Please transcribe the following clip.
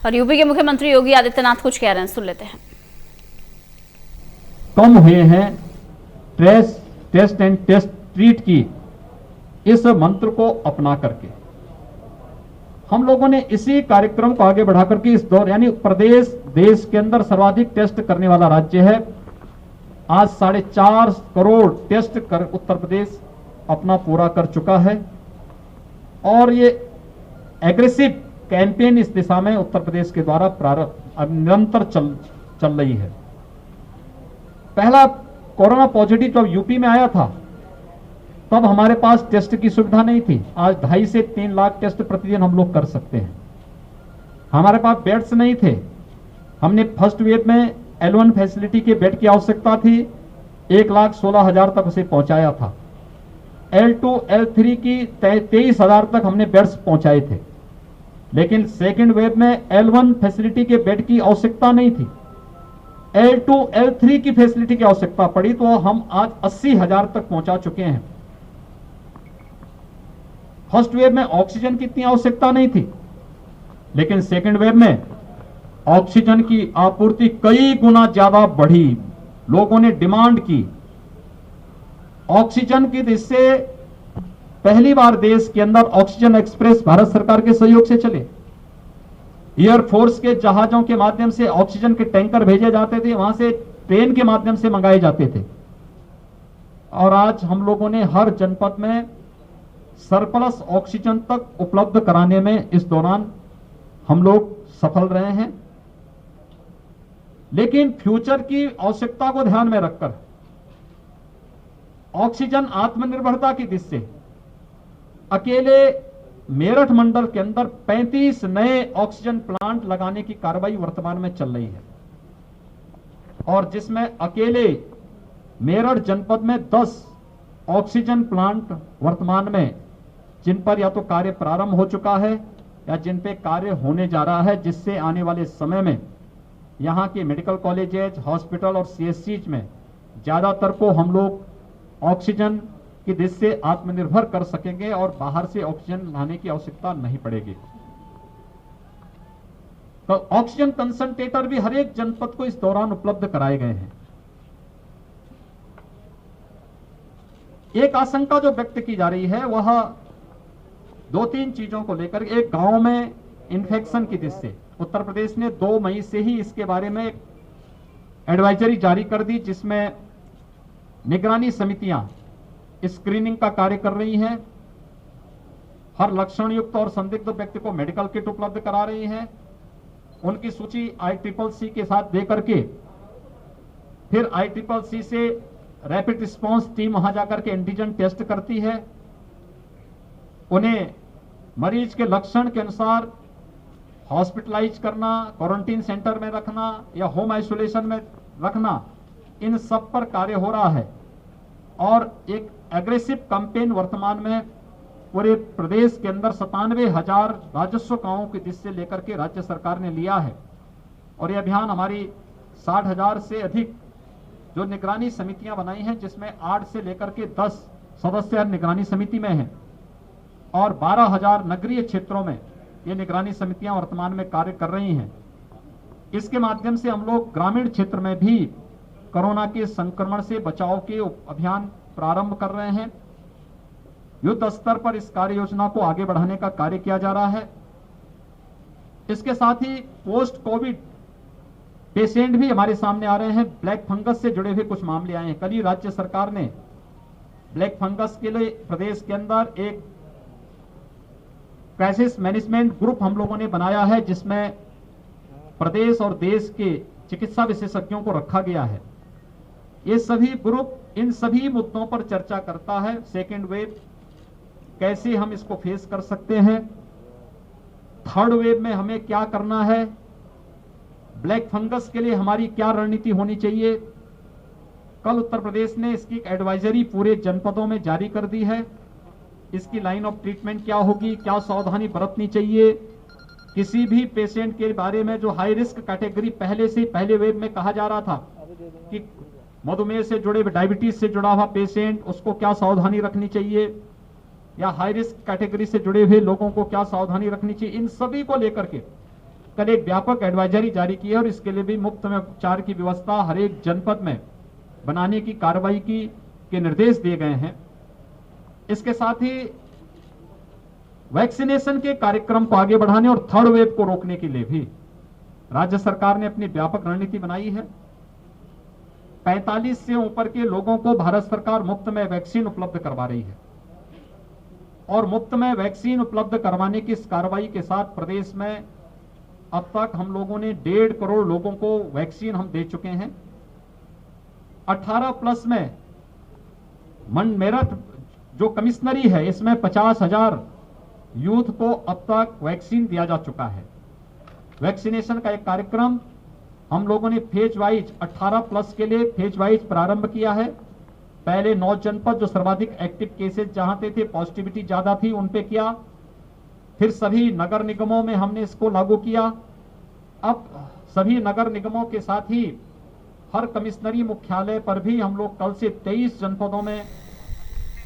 और यूपी के मुख्यमंत्री योगी आदित्यनाथ कुछ कह रहे हैं, सुन लेते हैं। कम हुए हैं टेस्ट एंड टेस्ट ट्रीट की इस मंत्र को अपना करके हम लोगों ने इसी कार्यक्रम को आगे बढ़ा करके इस दौर यानी प्रदेश देश के अंदर सर्वाधिक टेस्ट करने वाला राज्य है। आज 4.5 करोड़ टेस्ट कर उत्तर प्रदेश अपना पूरा कर चुका है और ये एग्रेसिव कैंपेन इस दिशा में उत्तर प्रदेश के द्वारा प्रारंभ निरंतर चल रही है। पहला कोरोना पॉजिटिव जब यूपी में आया था तब हमारे पास टेस्ट की सुविधा नहीं थी। आज 2.5 से 3 लाख टेस्ट प्रतिदिन हम लोग कर सकते हैं। हमारे पास बेड्स नहीं थे। हमने फर्स्ट वेव में L1 फैसिलिटी के बेड की आवश्यकता थी, 1,16,000 तक उसे पहुंचाया था। L2 L3 की 23,000 तक हमने बेड्स पहुंचाए थे, लेकिन सेकेंड वेव में L1 फैसिलिटी के बेड की आवश्यकता नहीं थी, L2 L3 की फैसिलिटी की आवश्यकता पड़ी, तो हम आज 80,000 तक पहुंचा चुके हैं। फर्स्ट वेव में ऑक्सीजन की इतनी आवश्यकता नहीं थी, लेकिन सेकेंड वेव में ऑक्सीजन की आपूर्ति कई गुना ज्यादा बढ़ी। लोगों ने डिमांड की ऑक्सीजन की, जिससे पहली बार देश के अंदर ऑक्सीजन एक्सप्रेस भारत सरकार के सहयोग से चले। एयरफोर्स के जहाजों के माध्यम से ऑक्सीजन के टैंकर भेजे जाते थे, वहां से ट्रेन के माध्यम से मंगाए जाते थे। और आज हम लोगों ने हर जनपद में सरप्लस ऑक्सीजन तक उपलब्ध कराने में इस दौरान हम लोग सफल रहे हैं। लेकिन फ्यूचर की आवश्यकता को ध्यान में रखकर ऑक्सीजन आत्मनिर्भरता की दिशा से अकेले मेरठ मंडल के अंदर 35 नए ऑक्सीजन प्लांट लगाने की कार्रवाई वर्तमान में चल रही है, और जिसमें अकेले मेरठ जनपद में 10 ऑक्सीजन प्लांट वर्तमान में जिन पर या तो कार्य प्रारंभ हो चुका है या जिन पे कार्य होने जा रहा है, जिससे आने वाले समय में यहाँ के मेडिकल कॉलेजेज, हॉस्पिटल और CSCs में ज्यादातर को हम लोग ऑक्सीजन की दिशा से आत्मनिर्भर कर सकेंगे और बाहर से ऑक्सीजन लाने की आवश्यकता नहीं पड़ेगी। तो ऑक्सीजन कंसंट्रेटर भी हर एक जनपद को इस दौरान उपलब्ध कराए गए हैं। एक आशंका जो व्यक्त की जा रही है वह 2-3 चीजों को लेकर, एक गांव में इन्फेक्शन की दिशा से उत्तर प्रदेश ने 2 मई से ही इसके बारे में एक एडवाइजरी जारी कर दी, जिसमें निगरानी समितियां स्क्रीनिंग का कार्य कर रही हैं, हर लक्षण युक्त और संदिग्ध व्यक्ति को मेडिकल किट उपलब्ध करा रही हैं, उनकी सूची ICCC के साथ दे करके फिर ICCC से रैपिड रिस्पांस टीम वहां जाकर के एंटीजन टेस्ट करती है, उन्हें मरीज के लक्षण के अनुसार हॉस्पिटलाइज करना, क्वारंटीन सेंटर में रखना या होम आइसोलेशन में रखना, इन सब पर कार्य हो रहा है। और एक एग्रेसिव कैंपेन वर्तमान में पूरे प्रदेश के अंदर 97,000 राजस्व गांवों की दिशा से लेकर के राज्य सरकार ने लिया है, और यह अभियान हमारी 60,000 से अधिक जो निगरानी समितियां बनाई हैं, जिसमें 8 से लेकर के 10 सदस्य निगरानी समिति में हैं और 12,000 नगरीय क्षेत्रों में ये निगरानी समितियां वर्तमान में कार्य कर रही हैं। इसके माध्यम से हम लोग ग्रामीण क्षेत्र में भी कोरोना के संक्रमण से बचाव के अभियान प्रारंभ कर रहे हैं। युद्ध स्तर पर इस कार्य योजना को आगे बढ़ाने का कार्य किया जा रहा है। इसके साथ ही पोस्ट कोविड पेशेंट भी हमारे सामने आ रहे हैं। ब्लैक फंगस से जुड़े हुए कुछ मामले आए हैं। कल ही राज्य सरकार ने ब्लैक फंगस के लिए प्रदेश के अंदर एक क्राइसिस मैनेजमेंट ग्रुप हम लोगों ने बनाया है, जिसमें प्रदेश और देश के चिकित्सा विशेषज्ञों को रखा गया है। ये सभी ग्रुप इन सभी मुद्दों पर चर्चा करता है। सेकेंड वेव कैसे हम इसको फेस कर सकते हैं, थर्ड वेव में हमें क्या करना है, ब्लैक फंगस के लिए हमारी क्या रणनीति होनी चाहिए। कल उत्तर प्रदेश ने इसकी एडवाइजरी पूरे जनपदों में जारी कर दी है। इसकी लाइन ऑफ ट्रीटमेंट क्या होगी, क्या सावधानी बरतनी चाहिए, किसी भी पेशेंट के बारे में जो हाई रिस्क कैटेगरी पहले से पहले वेव में कहा जा रहा था कि मधुमेह से जुड़े, डायबिटीज से जुड़ा हुआ पेशेंट, उसको क्या सावधानी रखनी चाहिए, या हाई रिस्क कैटेगरी से जुड़े हुए लोगों को क्या सावधानी रखनी चाहिए, इन सभी को लेकर के कल एक व्यापक एडवाइजरी जारी की है और इसके लिए भी मुफ्त में उपचार की व्यवस्था हर एक जनपद में बनाने की कार्रवाई के निर्देश दिए गए हैं। इसके साथ ही वैक्सीनेशन के कार्यक्रम को आगे बढ़ाने और थर्ड वेव को रोकने के लिए भी राज्य सरकार ने अपनी व्यापक रणनीति बनाई है। 45 से ऊपर के लोगों को भारत सरकार मुफ्त में वैक्सीन उपलब्ध करवा रही है और मुफ्त में वैक्सीन उपलब्ध करवाने की इस कार्रवाई के साथ प्रदेश में अब तक हम लोगों ने 1.5 करोड़ लोगों को वैक्सीन हम दे चुके हैं। 18 प्लस में मेरठ जो कमिश्नरी है इसमें 50,000 यूथ को अब तक वैक्सीन दिया जा चुका है। वैक्सीनेशन का एक कार्यक्रम हम लोगों ने फेज वाइज 18 प्लस के लिए फेज वाइज प्रारंभ किया है। पहले 9 जनपद जो सर्वाधिक एक्टिव केसेस जहां थे पॉजिटिविटी ज्यादा थी उन पे किया, फिर सभी नगर निगमों में हमने इसको लागू किया। अब सभी नगर निगमों के साथ ही हर कमिश्नरी मुख्यालय पर भी हम लोग कल से 23 जनपदों में